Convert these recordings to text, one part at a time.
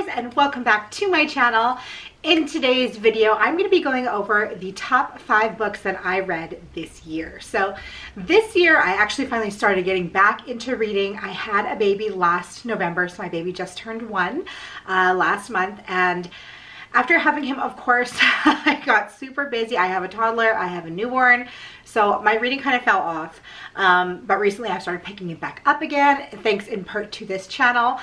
and welcome back to my channel. In today's video, I'm going to be going over the top 5 books that I read this year. So this year, I actually finally started getting back into reading. I had a baby last November, so my baby just turned 1 last month, and after having him, of course, I got super busy. I have a toddler, I have a newborn, so my reading kind of fell off. But recently I started picking it back up again, thanks in part to this channel.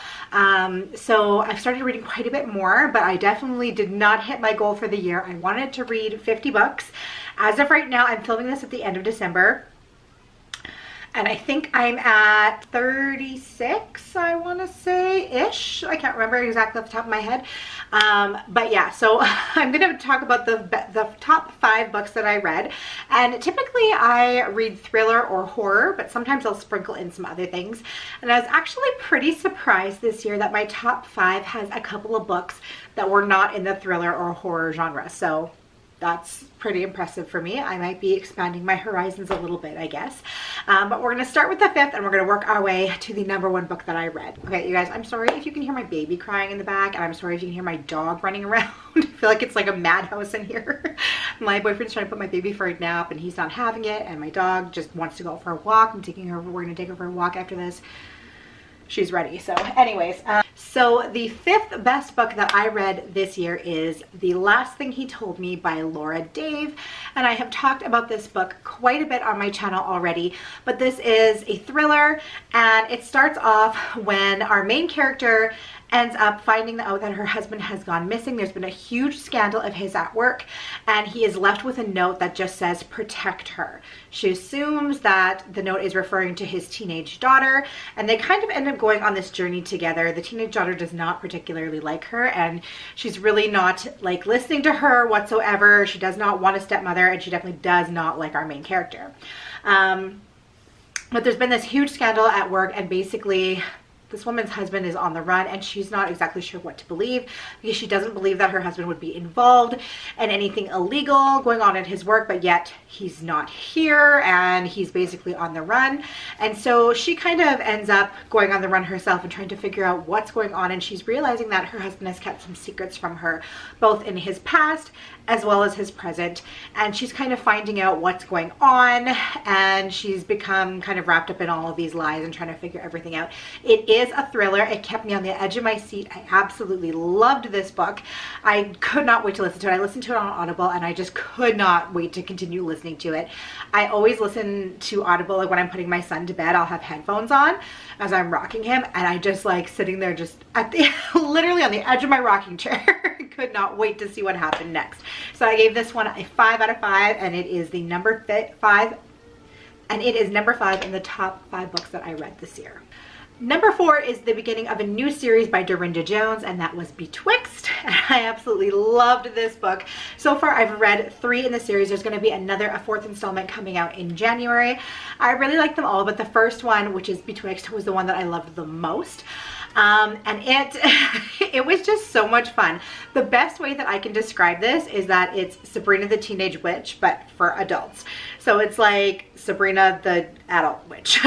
So I've started reading quite a bit more, but I definitely did not hit my goal for the year. I wanted to read 50 books. As of right now, I'm filming this at the end of December, and I think I'm at 36, I want to say-ish. I can't remember exactly off the top of my head. But yeah, so I'm going to talk about the top 5 books that I read. And typically I read thriller or horror, but sometimes I'll sprinkle in some other things. And I was actually pretty surprised this year that my top 5 has a couple of books that were not in the thriller or horror genre. So that's pretty impressive for me. I might be expanding my horizons a little bit, I guess. But we're going to start with the 5th, and we're going to work our way to the #1 book that I read. Okay, you guys, I'm sorry if you can hear my baby crying in the back, and I'm sorry if you can hear my dog running around. I feel like it's like a madhouse in here. My boyfriend's trying to put my baby for a nap, and he's not having it, and my dog just wants to go for a walk. We're going to take her for a walk after this. She's ready. So anyways, so the 5th best book that I read this year is The Last Thing He Told Me by Laura Dave. And I have talked about this book quite a bit on my channel already, but this is a thriller, and it starts off when our main character ends up finding out that her husband has gone missing. There's been a huge scandal of his at work, and he is left with a note that just says, "Protect her." She assumes that the note is referring to his teenage daughter, and they kind of end up going on this journey together. The teenage daughter does not particularly like her, and she's really not like listening to her whatsoever. She does not want a stepmother, and she definitely does not like our main character. But there's been this huge scandal at work, and basically this woman's husband is on the run, and she's not exactly sure what to believe, because she doesn't believe that her husband would be involved in anything illegal going on at his work, but yet he's not here and he's basically on the run. And so she kind of ends up going on the run herself and trying to figure out what's going on, and she's realizing that her husband has kept some secrets from her, both in his past as well as his present, and she's kind of finding out what's going on, and she's become kind of wrapped up in all of these lies and trying to figure everything out. It is a thriller. It kept me on the edge of my seat. I absolutely loved this book. I could not wait to listen to it. I listened to it on Audible, and I just could not wait to continue listening to it. I always listen to Audible, like when I'm putting my son to bed, I'll have headphones on as I'm rocking him, and I just like sitting there just at the literally on the edge of my rocking chair. Could not wait to see what happened next. So I gave this one a 5 out of 5, and it is the number 5, and it is number 5 in the top 5 books that I read this year. Number 4 is the beginning of a new series by Dorinda Jones, and that was Betwixt. I absolutely loved this book. So far I've read 3 in the series. There's going to be a 4th installment coming out in January. I really like them all, but the first one, which is Betwixt, was the one that I loved the most. And it was just so much fun. The best way that I can describe this is that it's Sabrina the Teenage Witch, but for adults. So it's like Sabrina the adult witch.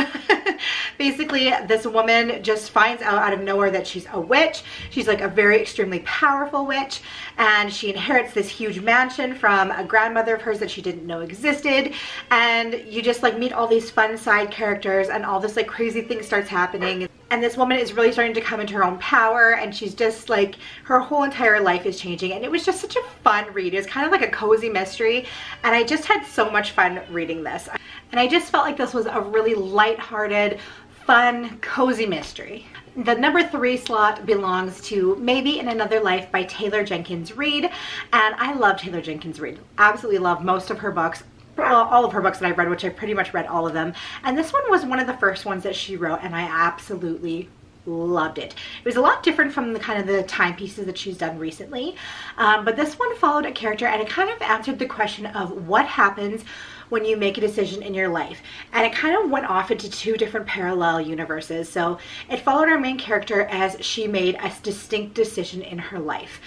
Basically, this woman just finds out of nowhere that she's a witch. She's like a very extremely powerful witch, and she inherits this huge mansion from a grandmother of hers that she didn't know existed. And you just like meet all these fun side characters, and all this like crazy thing starts happening. And this woman is really starting to come into her own power, and she's just like, her whole entire life is changing. And it was just such a fun read. It was kind of like a cozy mystery, and I just had so much fun reading this. And I just felt like this was a really lighthearted, fun, cozy mystery. The number 3 slot belongs to Maybe in Another Life by Taylor Jenkins Reid, and I love Taylor Jenkins Reid. Absolutely love most of her books. Well, all of her books that I've read, which I've pretty much read all of them. And this one was one of the first ones that she wrote, and I absolutely loved it. It was a lot different from the kind of the timepieces that she's done recently. But this one followed a character, and it kind of answered the question of what happens when you make a decision in your life. And it kind of went off into 2 different parallel universes. So it followed our main character as she made a distinct decision in her life.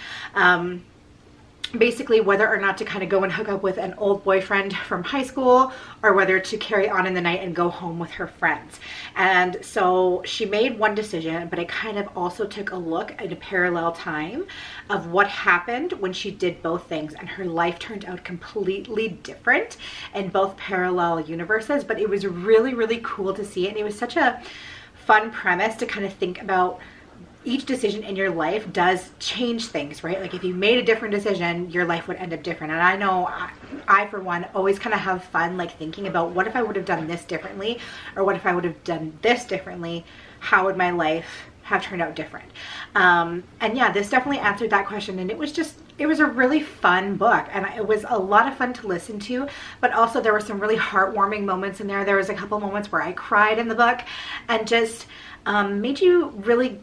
basically whether or not to kind of go and hook up with an old boyfriend from high school or whether to carry on in the night and go home with her friends. And so she made one decision, but it kind of also took a look at a parallel time of what happened when she did both things, and her life turned out completely different in both parallel universes. But it was really, really cool to see it, and it was such a fun premise to kind of think about. Each decision in your life does change things, right? Like if you made a different decision, your life would end up different. And I know I for one, always kind of have fun like thinking about what if I would have done this differently, or what if I would have done this differently? How would my life have turned out different? And yeah, this definitely answered that question. And it was a really fun book, and it was a lot of fun to listen to, but also there were some really heartwarming moments in there. There was a couple moments where I cried in the book, and just made you really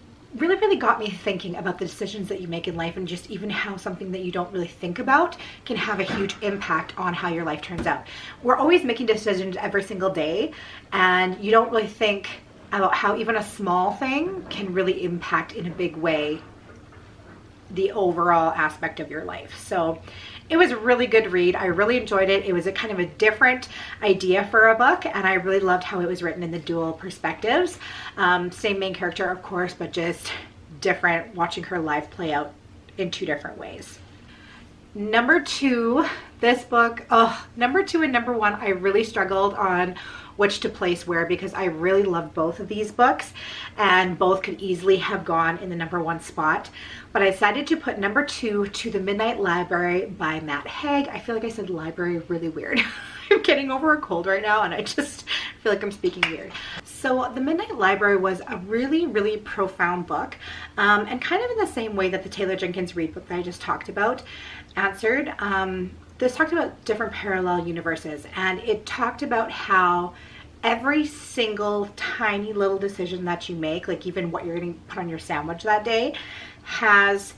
got me thinking about the decisions that you make in life, and just even how something that you don't really think about can have a huge impact on how your life turns out. We're always making decisions every single day, and you don't really think about how even a small thing can really impact in a big way the overall aspect of your life. So it was a really good read. I really enjoyed it. It was a kind of a different idea for a book, and I really loved how it was written in the dual perspectives. Same main character, of course, but just different, watching her life play out in two different ways. Number two, this book, number two and number one, I really struggled on which to place where, because I really love both of these books and both could easily have gone in the number one spot. But I decided to put number two to The Midnight Library by Matt Haig. I feel like I said library really weird. I'm getting over a cold right now, and I just feel like I'm speaking weird. So The Midnight Library was a really, really profound book, and kind of in the same way that the Taylor Jenkins Reid book that I just talked about answered. This talked about different parallel universes, and it talked about how every single tiny little decision that you make, like even what you're going to put on your sandwich that day, has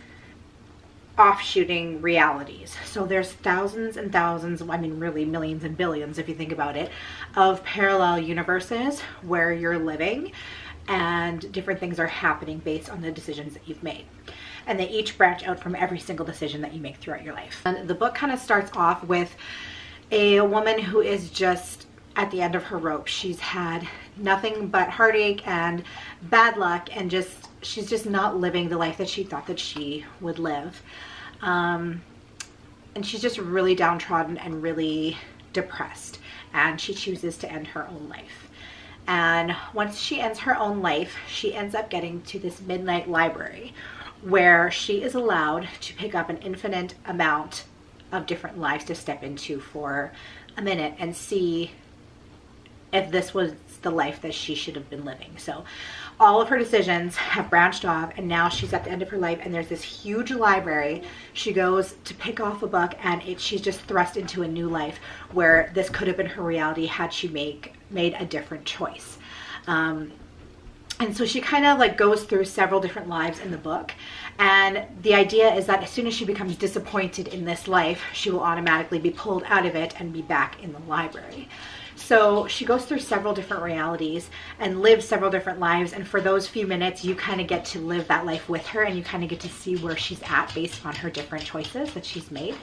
offshooting realities. So there's thousands and thousands, I mean really millions and billions if you think about it, of parallel universes where you're living, and different things are happening based on the decisions that you've made. And they each branch out from every single decision that you make throughout your life. And the book kind of starts off with a woman who is just at the end of her rope. She's had nothing but heartache and bad luck, and she's just not living the life that she thought that she would live. And she's just really downtrodden and really depressed, and she chooses to end her own life. And once she ends her own life, she ends up getting to this midnight library where she is allowed to pick up an infinite amount of different lives to step into for a minute and see if this was the life that she should have been living. So all of her decisions have branched off, and now she's at the end of her life, and there's this huge library. She goes to pick off a book, and she's just thrust into a new life where this could have been her reality had she made a different choice. And so she kind of like goes through several different lives in the book. And the idea is that as soon as she becomes disappointed in this life, she will automatically be pulled out of it and be back in the library. So she goes through several different realities and lives several different lives. And for those few minutes, you kind of get to live that life with her, and you kind of get to see where she's at based on her different choices that she's made.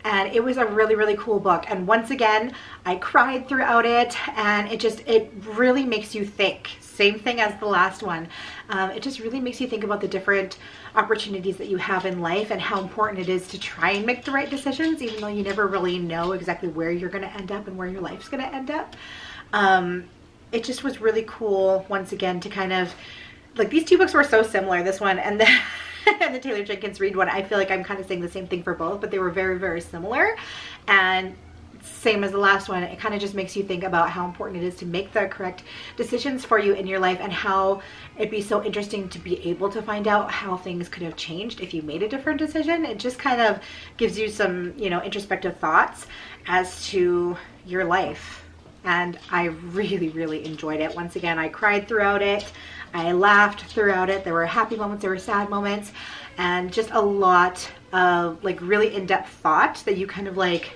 And it was a really, really cool book. And once again, I cried throughout it, and it really makes you think. Same thing as the last one. It just really makes you think about the different opportunities that you have in life and how important it is to try and make the right decisions, even though you never really know exactly where you're going to end up and where your life's going to end up. It just was really cool, once again, to kind of, like, these two books were so similar, this one and the and the Taylor Jenkins Reid one. I feel like I'm kind of saying the same thing for both, but they were very, very similar. And same as the last one, it kind of just makes you think about how important it is to make the correct decisions for you in your life, and how it'd be so interesting to be able to find out how things could have changed if you made a different decision. It just kind of gives you some, you know, introspective thoughts as to your life. And I really, really enjoyed it. Once again, I cried throughout it. I laughed throughout it. There were happy moments, there were sad moments, and just a lot of like really in-depth thought that you kind of like,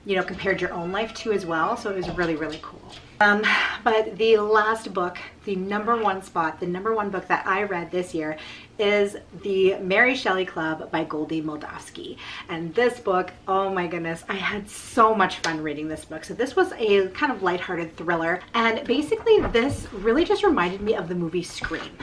you know, compared your own life to as well. So it was really, really cool. But the last book, the number one spot, the number one book that I read this year is the Mary Shelley Club by Goldie Moldavsky. And this book, oh my goodness, I had so much fun reading this book. So this was a kind of lighthearted thriller. And basically this really just reminded me of the movie Scream.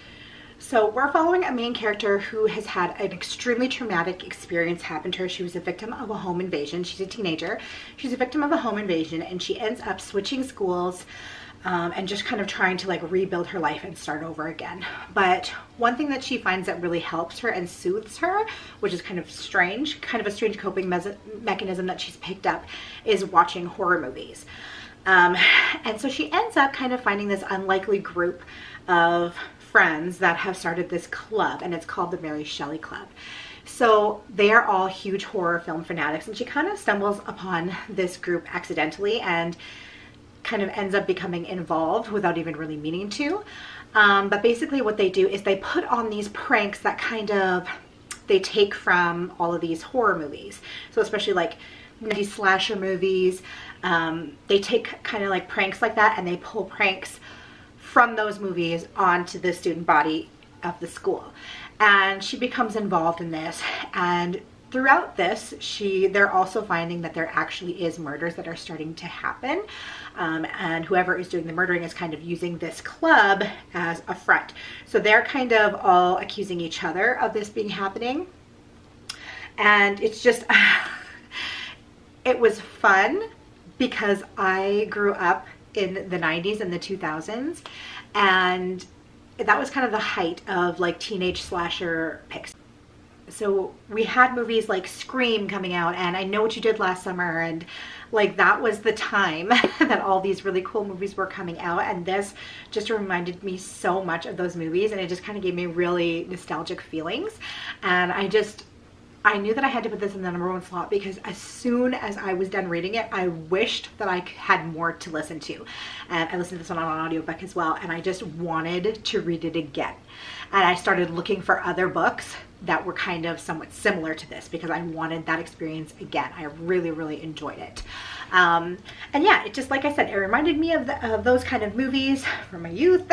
So we're following a main character who has had an extremely traumatic experience happen to her. She was a victim of a home invasion. She's a teenager. She's a victim of a home invasion, and she ends up switching schools and just kind of trying to like rebuild her life and start over again. But one thing that she finds that really helps her and soothes her, which is kind of a strange coping mechanism that she's picked up, is watching horror movies. And so she ends up kind of finding this unlikely group of friends that have started this club, and it's called the Mary Shelley Club. So they are all huge horror film fanatics, and she kind of stumbles upon this group accidentally and kind of ends up becoming involved without even really meaning to. But basically what they do is they put on these pranks that kind of they take from all of these horror movies. So especially like these slasher movies, they take kind of like pranks like that, and they pull pranks from those movies onto the student body of the school. And she becomes involved in this, and throughout this they're also finding that there actually is murders that are starting to happen, and whoever is doing the murdering is kind of using this club as a front. So they're kind of all accusing each other of this being happening, and it's just it was fun because I grew up in the 90s and the 2000s, and that was kind of the height of like teenage slasher picks. So we had movies like Scream coming out, and I Know What You Did Last Summer, and like that was the time that all these really cool movies were coming out, and this just reminded me so much of those movies, and it just kind of gave me really nostalgic feelings. And I knew that I had to put this in the number one slot because as soon as I was done reading it, I wished that I had more to listen to. And I listened to this one on an audiobook as well, and I just wanted to read it again. And I started looking for other books that were kind of somewhat similar to this because I wanted that experience again. I really, really enjoyed it. And yeah, it just, like I said, it reminded me of those kind of movies from my youth.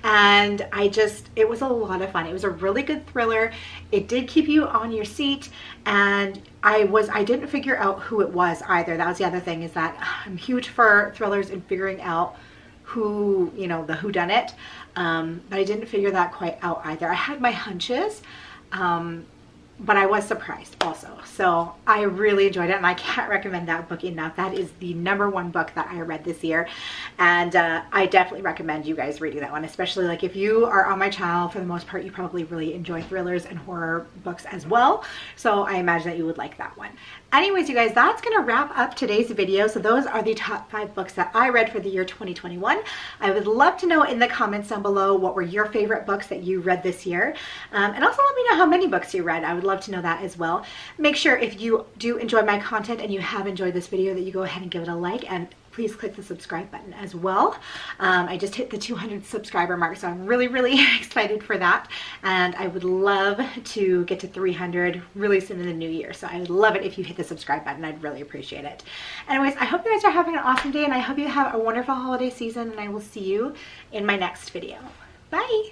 And it was a lot of fun. It was a really good thriller. It did keep you on your seat, and I didn't figure out who it was either. That was the other thing, is that I'm huge for thrillers and figuring out who, you know, the whodunit. But I didn't figure that quite out either. I had my hunches, but I was surprised also. So I really enjoyed it, and I can't recommend that book enough. That is the number one book that I read this year, and I definitely recommend you guys reading that one, especially like if you are on my channel. For the most part, you probably really enjoy thrillers and horror books as well, so I imagine that you would like that one. Anyways, you guys, that's gonna wrap up today's video. So those are the top 5 books that I read for the year 2021. I would love to know in the comments down below what were your favorite books that you read this year, and also let me know how many books you read. I would love to know that as well. Make sure if you do enjoy my content and you have enjoyed this video that you go ahead and give it a like, and please click the subscribe button as well. I just hit the 200 subscriber mark, so I'm really, really excited for that. And I would love to get to 300 really soon in the new year. So I would love it if you hit the subscribe button. I'd really appreciate it. Anyways, I hope you guys are having an awesome day, and I hope you have a wonderful holiday season, and I will see you in my next video. Bye.